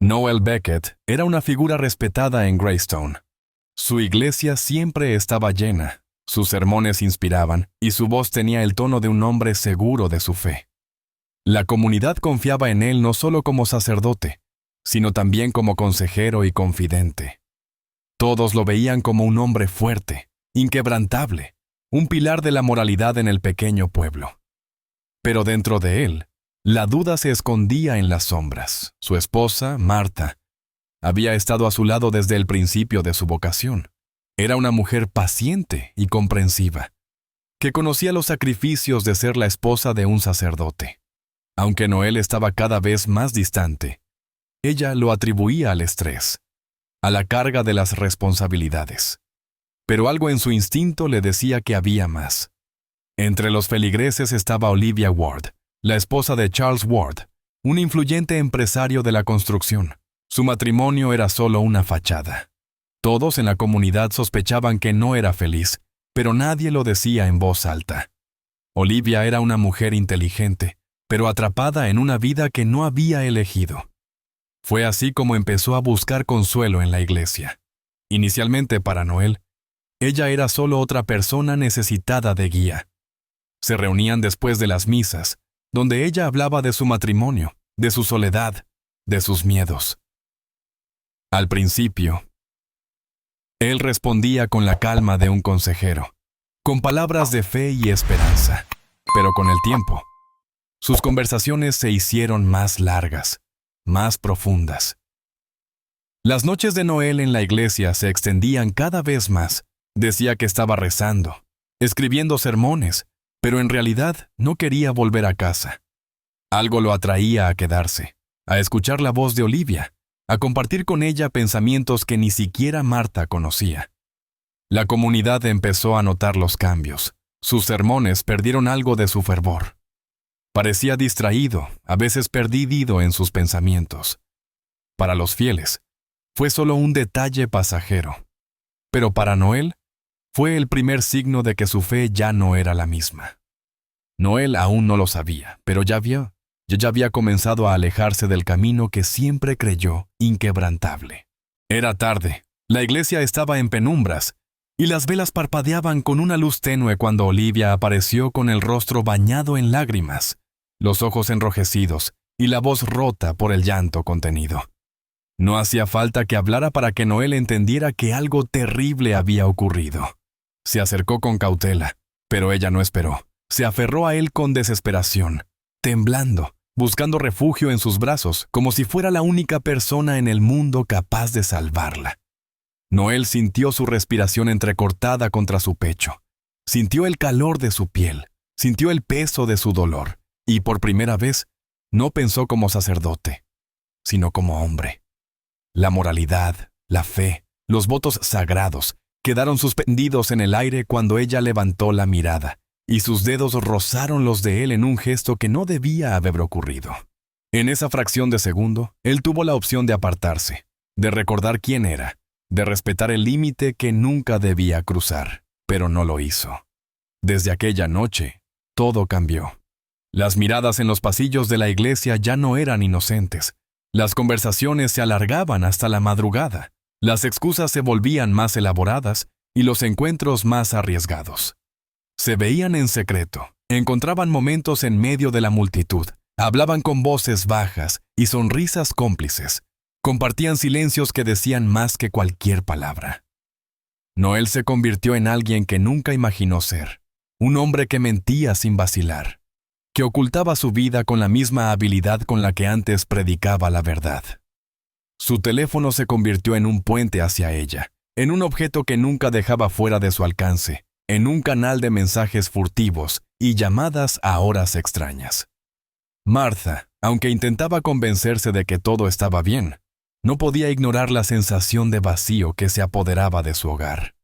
Noel Beckett era una figura respetada en Greystone. Su iglesia siempre estaba llena, sus sermones inspiraban y su voz tenía el tono de un hombre seguro de su fe. La comunidad confiaba en él no solo como sacerdote, sino también como consejero y confidente. Todos lo veían como un hombre fuerte, inquebrantable, un pilar de la moralidad en el pequeño pueblo. Pero dentro de él, la duda se escondía en las sombras. Su esposa, Marta, había estado a su lado desde el principio de su vocación. Era una mujer paciente y comprensiva, que conocía los sacrificios de ser la esposa de un sacerdote. Aunque Noel estaba cada vez más distante, ella lo atribuía al estrés, a la carga de las responsabilidades. Pero algo en su instinto le decía que había más. Entre los feligreses estaba Olivia Ward, la esposa de Charles Ward, un influyente empresario de la construcción. Su matrimonio era solo una fachada. Todos en la comunidad sospechaban que no era feliz, pero nadie lo decía en voz alta. Olivia era una mujer inteligente, pero atrapada en una vida que no había elegido. Fue así como empezó a buscar consuelo en la iglesia. Inicialmente para Noel, ella era solo otra persona necesitada de guía. Se reunían después de las misas, donde ella hablaba de su matrimonio, de su soledad, de sus miedos. Al principio, él respondía con la calma de un consejero, con palabras de fe y esperanza. Pero con el tiempo, sus conversaciones se hicieron más largas, más profundas. Las noches de Noel en la iglesia se extendían cada vez más. Decía que estaba rezando, escribiendo sermones, pero en realidad no quería volver a casa. Algo lo atraía a quedarse, a escuchar la voz de Olivia, a compartir con ella pensamientos que ni siquiera Marta conocía. La comunidad empezó a notar los cambios. Sus sermones perdieron algo de su fervor. Parecía distraído, a veces perdido en sus pensamientos. Para los fieles, fue solo un detalle pasajero. Pero para Noel, fue el primer signo de que su fe ya no era la misma. Noel aún no lo sabía, pero ya había comenzado a alejarse del camino que siempre creyó inquebrantable. Era tarde, la iglesia estaba en penumbras, y las velas parpadeaban con una luz tenue cuando Olivia apareció con el rostro bañado en lágrimas, los ojos enrojecidos y la voz rota por el llanto contenido. No hacía falta que hablara para que Noel entendiera que algo terrible había ocurrido. Se acercó con cautela, pero ella no esperó. Se aferró a él con desesperación, temblando, buscando refugio en sus brazos, como si fuera la única persona en el mundo capaz de salvarla. Noel sintió su respiración entrecortada contra su pecho. Sintió el calor de su piel, sintió el peso de su dolor, y por primera vez, no pensó como sacerdote, sino como hombre. La moralidad, la fe, los votos sagrados quedaron suspendidos en el aire cuando ella levantó la mirada, y sus dedos rozaron los de él en un gesto que no debía haber ocurrido. En esa fracción de segundo, él tuvo la opción de apartarse, de recordar quién era, de respetar el límite que nunca debía cruzar, pero no lo hizo. Desde aquella noche, todo cambió. Las miradas en los pasillos de la iglesia ya no eran inocentes. Las conversaciones se alargaban hasta la madrugada. Las excusas se volvían más elaboradas y los encuentros más arriesgados. Se veían en secreto, encontraban momentos en medio de la multitud, hablaban con voces bajas y sonrisas cómplices, compartían silencios que decían más que cualquier palabra. Noel se convirtió en alguien que nunca imaginó ser, un hombre que mentía sin vacilar, que ocultaba su vida con la misma habilidad con la que antes predicaba la verdad. Su teléfono se convirtió en un puente hacia ella, en un objeto que nunca dejaba fuera de su alcance, en un canal de mensajes furtivos y llamadas a horas extrañas. Martha, aunque intentaba convencerse de que todo estaba bien, no podía ignorar la sensación de vacío que se apoderaba de su hogar.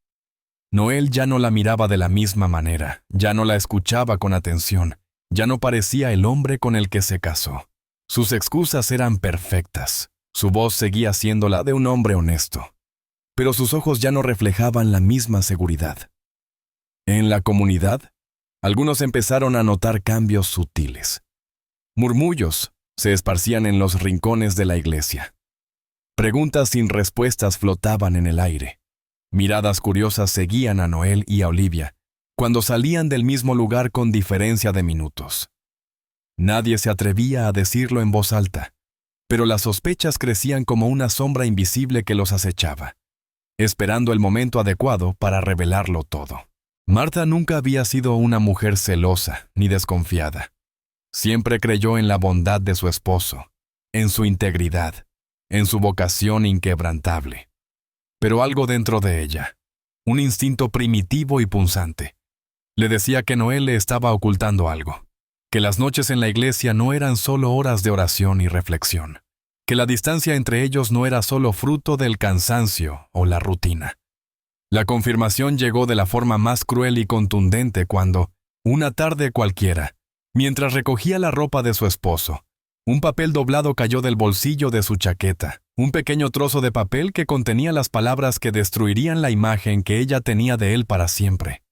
Noel ya no la miraba de la misma manera, ya no la escuchaba con atención, ya no parecía el hombre con el que se casó. Sus excusas eran perfectas. Su voz seguía siendo la de un hombre honesto, pero sus ojos ya no reflejaban la misma seguridad. En la comunidad, algunos empezaron a notar cambios sutiles. Murmullos se esparcían en los rincones de la iglesia. Preguntas sin respuestas flotaban en el aire. Miradas curiosas seguían a Noel y a Olivia cuando salían del mismo lugar con diferencia de minutos. Nadie se atrevía a decirlo en voz alta, pero las sospechas crecían como una sombra invisible que los acechaba, esperando el momento adecuado para revelarlo todo. Martha nunca había sido una mujer celosa ni desconfiada. Siempre creyó en la bondad de su esposo, en su integridad, en su vocación inquebrantable. Pero algo dentro de ella, un instinto primitivo y punzante, le decía que Noel le estaba ocultando algo, que las noches en la iglesia no eran solo horas de oración y reflexión, que la distancia entre ellos no era solo fruto del cansancio o la rutina. La confirmación llegó de la forma más cruel y contundente cuando, una tarde cualquiera, mientras recogía la ropa de su esposo, un papel doblado cayó del bolsillo de su chaqueta, un pequeño trozo de papel que contenía las palabras que destruirían la imagen que ella tenía de él para siempre.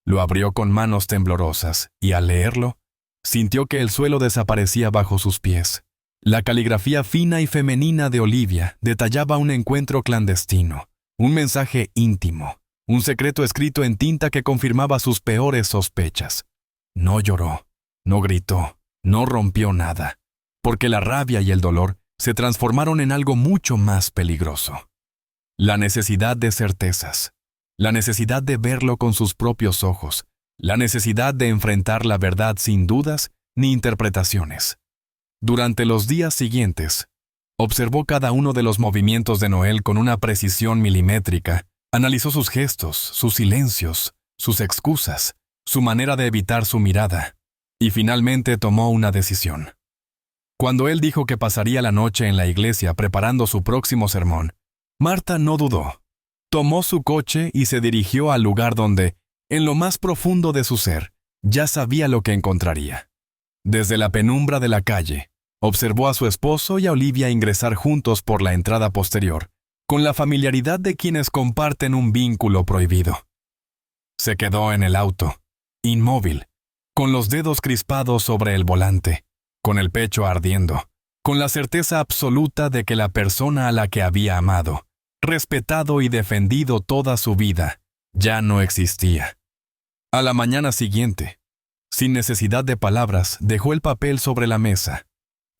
Lo abrió con manos temblorosas y, al leerlo, sintió que el suelo desaparecía bajo sus pies. La caligrafía fina y femenina de Olivia detallaba un encuentro clandestino, un mensaje íntimo, un secreto escrito en tinta que confirmaba sus peores sospechas. No lloró, no gritó, no rompió nada, porque la rabia y el dolor se transformaron en algo mucho más peligroso. La necesidad de certezas, la necesidad de verlo con sus propios ojos, la necesidad de enfrentar la verdad sin dudas ni interpretaciones. Durante los días siguientes, observó cada uno de los movimientos de Noel con una precisión milimétrica, analizó sus gestos, sus silencios, sus excusas, su manera de evitar su mirada, y finalmente tomó una decisión. Cuando él dijo que pasaría la noche en la iglesia preparando su próximo sermón, Martha no dudó. Tomó su coche y se dirigió al lugar donde, en lo más profundo de su ser, ya sabía lo que encontraría. Desde la penumbra de la calle, observó a su esposo y a Olivia ingresar juntos por la entrada posterior, con la familiaridad de quienes comparten un vínculo prohibido. Se quedó en el auto, inmóvil, con los dedos crispados sobre el volante, con el pecho ardiendo, con la certeza absoluta de que la persona a la que había amado, respetado y defendido toda su vida, ya no existía. A la mañana siguiente, sin necesidad de palabras, dejó el papel sobre la mesa,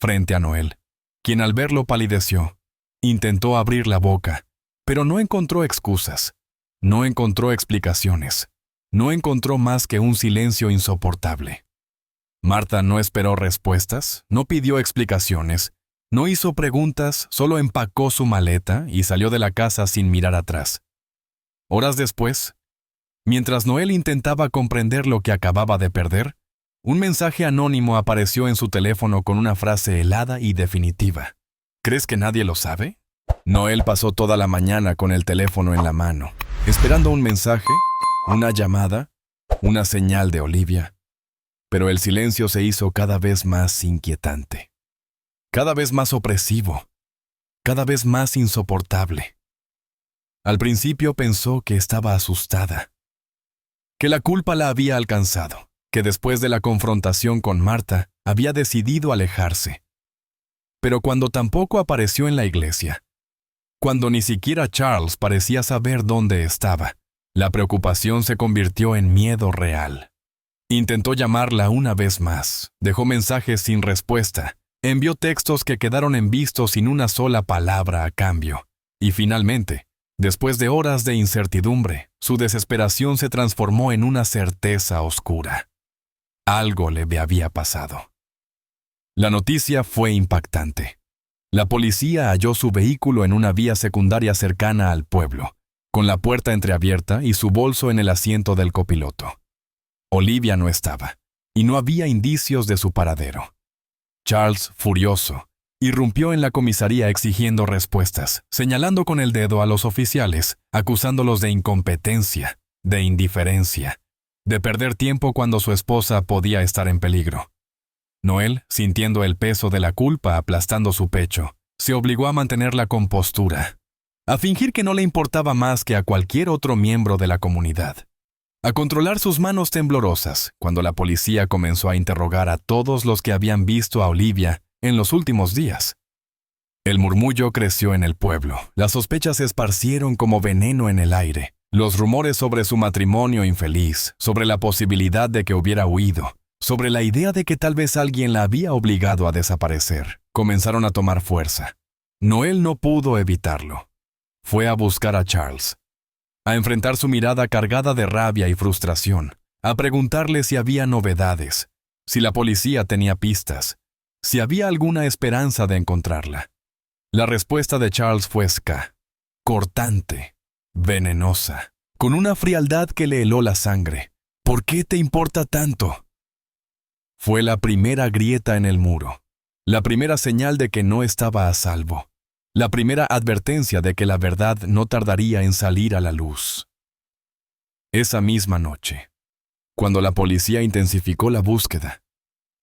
frente a Noel, quien al verlo palideció. Intentó abrir la boca, pero no encontró excusas, no encontró explicaciones, no encontró más que un silencio insoportable. Martha no esperó respuestas, no pidió explicaciones, no hizo preguntas, solo empacó su maleta y salió de la casa sin mirar atrás. Horas después, mientras Noel intentaba comprender lo que acababa de perder, un mensaje anónimo apareció en su teléfono con una frase helada y definitiva. ¿Crees que nadie lo sabe? Noel pasó toda la mañana con el teléfono en la mano, esperando un mensaje, una llamada, una señal de Olivia. Pero el silencio se hizo cada vez más inquietante, cada vez más opresivo, cada vez más insoportable. Al principio pensó que estaba asustada, que la culpa la había alcanzado, que después de la confrontación con Martha había decidido alejarse. Pero cuando tampoco apareció en la iglesia, cuando ni siquiera Charles parecía saber dónde estaba, la preocupación se convirtió en miedo real. Intentó llamarla una vez más, dejó mensajes sin respuesta, envió textos que quedaron en visto sin una sola palabra a cambio, y finalmente, después de horas de incertidumbre, su desesperación se transformó en una certeza oscura. Algo le había pasado. La noticia fue impactante. La policía halló su vehículo en una vía secundaria cercana al pueblo, con la puerta entreabierta y su bolso en el asiento del copiloto. Olivia no estaba, y no había indicios de su paradero. Charles, furioso, irrumpió en la comisaría exigiendo respuestas, señalando con el dedo a los oficiales, acusándolos de incompetencia, de indiferencia, de perder tiempo cuando su esposa podía estar en peligro. Noel, sintiendo el peso de la culpa aplastando su pecho, se obligó a mantener la compostura, a fingir que no le importaba más que a cualquier otro miembro de la comunidad, a controlar sus manos temblorosas cuando la policía comenzó a interrogar a todos los que habían visto a Olivia en los últimos días. El murmullo creció en el pueblo. Las sospechas se esparcieron como veneno en el aire. Los rumores sobre su matrimonio infeliz, sobre la posibilidad de que hubiera huido, sobre la idea de que tal vez alguien la había obligado a desaparecer, comenzaron a tomar fuerza. Noel no pudo evitarlo. Fue a buscar a Charles, a enfrentar su mirada cargada de rabia y frustración, a preguntarle si había novedades, si la policía tenía pistas, si había alguna esperanza de encontrarla. La respuesta de Charles fue seca, cortante, venenosa, con una frialdad que le heló la sangre. ¿Por qué te importa tanto? Fue la primera grieta en el muro, la primera señal de que no estaba a salvo, la primera advertencia de que la verdad no tardaría en salir a la luz. Esa misma noche, cuando la policía intensificó la búsqueda,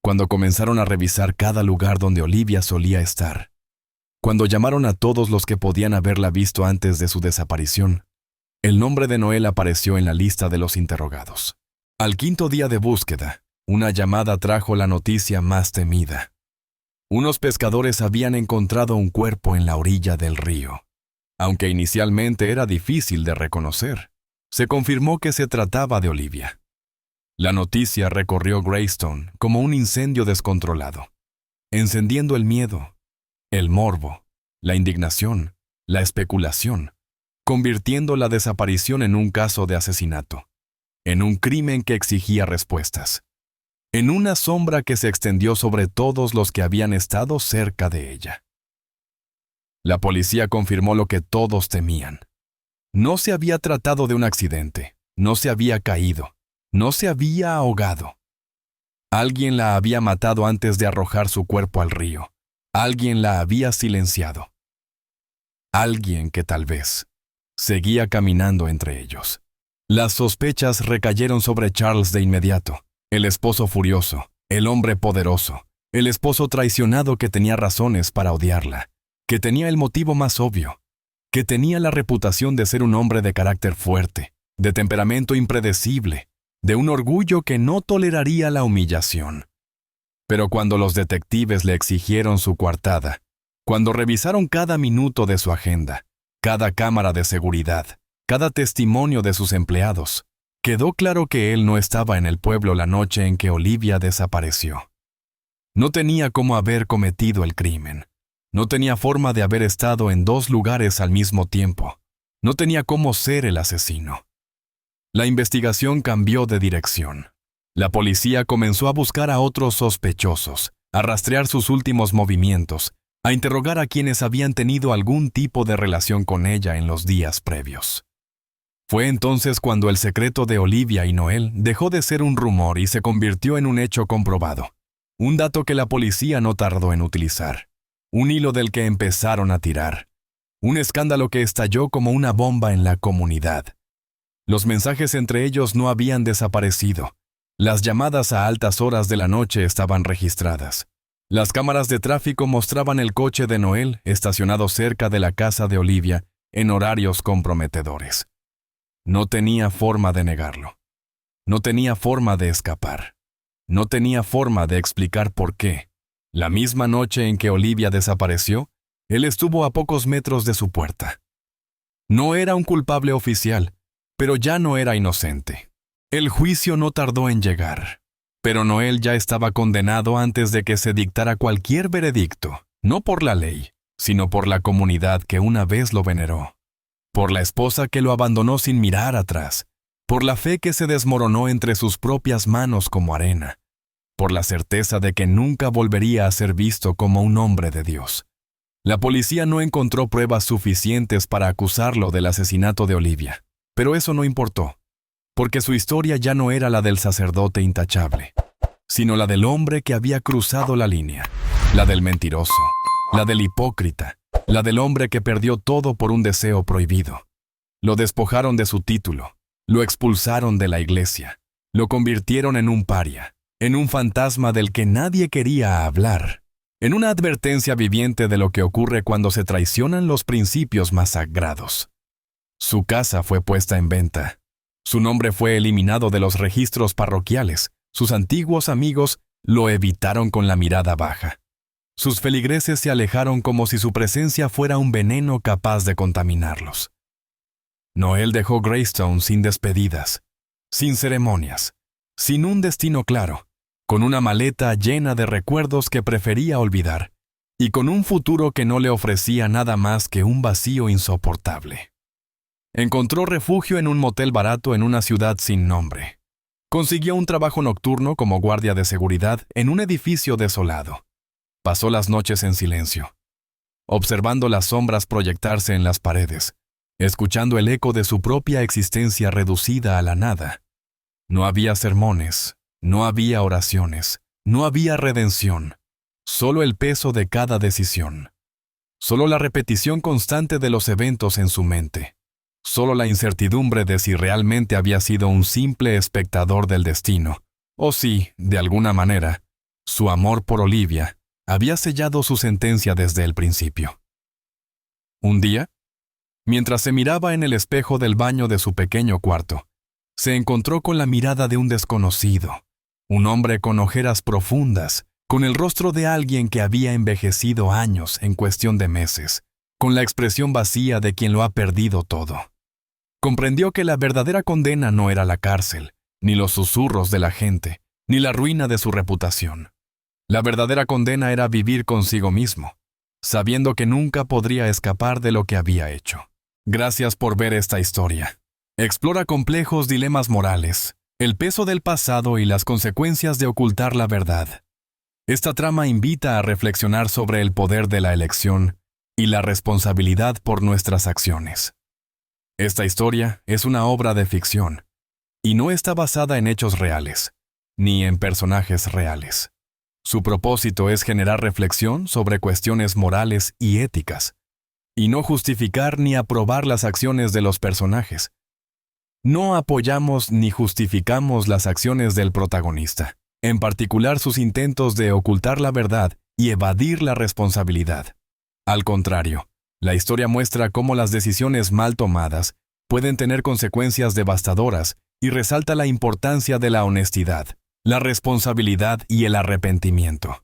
cuando comenzaron a revisar cada lugar donde Olivia solía estar, cuando llamaron a todos los que podían haberla visto antes de su desaparición, el nombre de Noel apareció en la lista de los interrogados. Al quinto día de búsqueda, una llamada trajo la noticia más temida. Unos pescadores habían encontrado un cuerpo en la orilla del río. Aunque inicialmente era difícil de reconocer, se confirmó que se trataba de Olivia. La noticia recorrió Greystone como un incendio descontrolado, encendiendo el miedo, el morbo, la indignación, la especulación, convirtiendo la desaparición en un caso de asesinato, en un crimen que exigía respuestas, en una sombra que se extendió sobre todos los que habían estado cerca de ella. La policía confirmó lo que todos temían. No se había tratado de un accidente, no se había caído, no se había ahogado. Alguien la había matado antes de arrojar su cuerpo al río. Alguien la había silenciado. Alguien que tal vez seguía caminando entre ellos. Las sospechas recayeron sobre Charles de inmediato. El esposo furioso, el hombre poderoso, el esposo traicionado que tenía razones para odiarla, que tenía el motivo más obvio, que tenía la reputación de ser un hombre de carácter fuerte, de temperamento impredecible, de un orgullo que no toleraría la humillación. Pero cuando los detectives le exigieron su coartada, cuando revisaron cada minuto de su agenda, cada cámara de seguridad, cada testimonio de sus empleados, quedó claro que él no estaba en el pueblo la noche en que Olivia desapareció. No tenía cómo haber cometido el crimen. No tenía forma de haber estado en dos lugares al mismo tiempo. No tenía cómo ser el asesino. La investigación cambió de dirección. La policía comenzó a buscar a otros sospechosos, a rastrear sus últimos movimientos, a interrogar a quienes habían tenido algún tipo de relación con ella en los días previos. Fue entonces cuando el secreto de Olivia y Noel dejó de ser un rumor y se convirtió en un hecho comprobado. Un dato que la policía no tardó en utilizar. Un hilo del que empezaron a tirar. Un escándalo que estalló como una bomba en la comunidad. Los mensajes entre ellos no habían desaparecido. Las llamadas a altas horas de la noche estaban registradas. Las cámaras de tráfico mostraban el coche de Noel estacionado cerca de la casa de Olivia en horarios comprometedores. No tenía forma de negarlo. No tenía forma de escapar. No tenía forma de explicar por qué. La misma noche en que Olivia desapareció, él estuvo a pocos metros de su puerta. No era un culpable oficial, pero ya no era inocente. El juicio no tardó en llegar, pero Noel ya estaba condenado antes de que se dictara cualquier veredicto, no por la ley, sino por la comunidad que una vez lo veneró. Por la esposa que lo abandonó sin mirar atrás, por la fe que se desmoronó entre sus propias manos como arena, por la certeza de que nunca volvería a ser visto como un hombre de Dios. La policía no encontró pruebas suficientes para acusarlo del asesinato de Olivia, pero eso no importó, porque su historia ya no era la del sacerdote intachable, sino la del hombre que había cruzado la línea, la del mentiroso, la del hipócrita, la del hombre que perdió todo por un deseo prohibido. Lo despojaron de su título, lo expulsaron de la iglesia, lo convirtieron en un paria, en un fantasma del que nadie quería hablar, en una advertencia viviente de lo que ocurre cuando se traicionan los principios más sagrados. Su casa fue puesta en venta. Su nombre fue eliminado de los registros parroquiales. Sus antiguos amigos lo evitaron con la mirada baja. Sus feligreses se alejaron como si su presencia fuera un veneno capaz de contaminarlos. Noel dejó Greystone sin despedidas, sin ceremonias, sin un destino claro, con una maleta llena de recuerdos que prefería olvidar, y con un futuro que no le ofrecía nada más que un vacío insoportable. Encontró refugio en un motel barato en una ciudad sin nombre. Consiguió un trabajo nocturno como guardia de seguridad en un edificio desolado. Pasó las noches en silencio, observando las sombras proyectarse en las paredes, escuchando el eco de su propia existencia reducida a la nada. No había sermones, no había oraciones, no había redención, solo el peso de cada decisión, solo la repetición constante de los eventos en su mente. Solo la incertidumbre de si realmente había sido un simple espectador del destino, o si, de alguna manera, su amor por Olivia había sellado su sentencia desde el principio. Un día, mientras se miraba en el espejo del baño de su pequeño cuarto, se encontró con la mirada de un desconocido, un hombre con ojeras profundas, con el rostro de alguien que había envejecido años en cuestión de meses, con la expresión vacía de quien lo ha perdido todo. Comprendió que la verdadera condena no era la cárcel, ni los susurros de la gente, ni la ruina de su reputación. La verdadera condena era vivir consigo mismo, sabiendo que nunca podría escapar de lo que había hecho. Gracias por ver esta historia. Explora complejos dilemas morales, el peso del pasado y las consecuencias de ocultar la verdad. Esta trama invita a reflexionar sobre el poder de la elección y la responsabilidad por nuestras acciones. Esta historia es una obra de ficción, y no está basada en hechos reales, ni en personajes reales. Su propósito es generar reflexión sobre cuestiones morales y éticas, y no justificar ni aprobar las acciones de los personajes. No apoyamos ni justificamos las acciones del protagonista, en particular sus intentos de ocultar la verdad y evadir la responsabilidad. Al contrario, la historia muestra cómo las decisiones mal tomadas pueden tener consecuencias devastadoras y resalta la importancia de la honestidad, la responsabilidad y el arrepentimiento.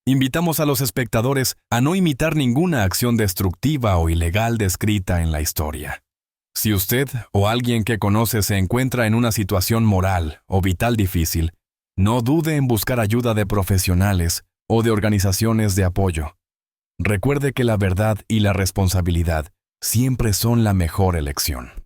Invitamos a los espectadores a no imitar ninguna acción destructiva o ilegal descrita en la historia. Si usted o alguien que conoce se encuentra en una situación moral o vital difícil, no dude en buscar ayuda de profesionales o de organizaciones de apoyo. Recuerde que la verdad y la responsabilidad siempre son la mejor elección.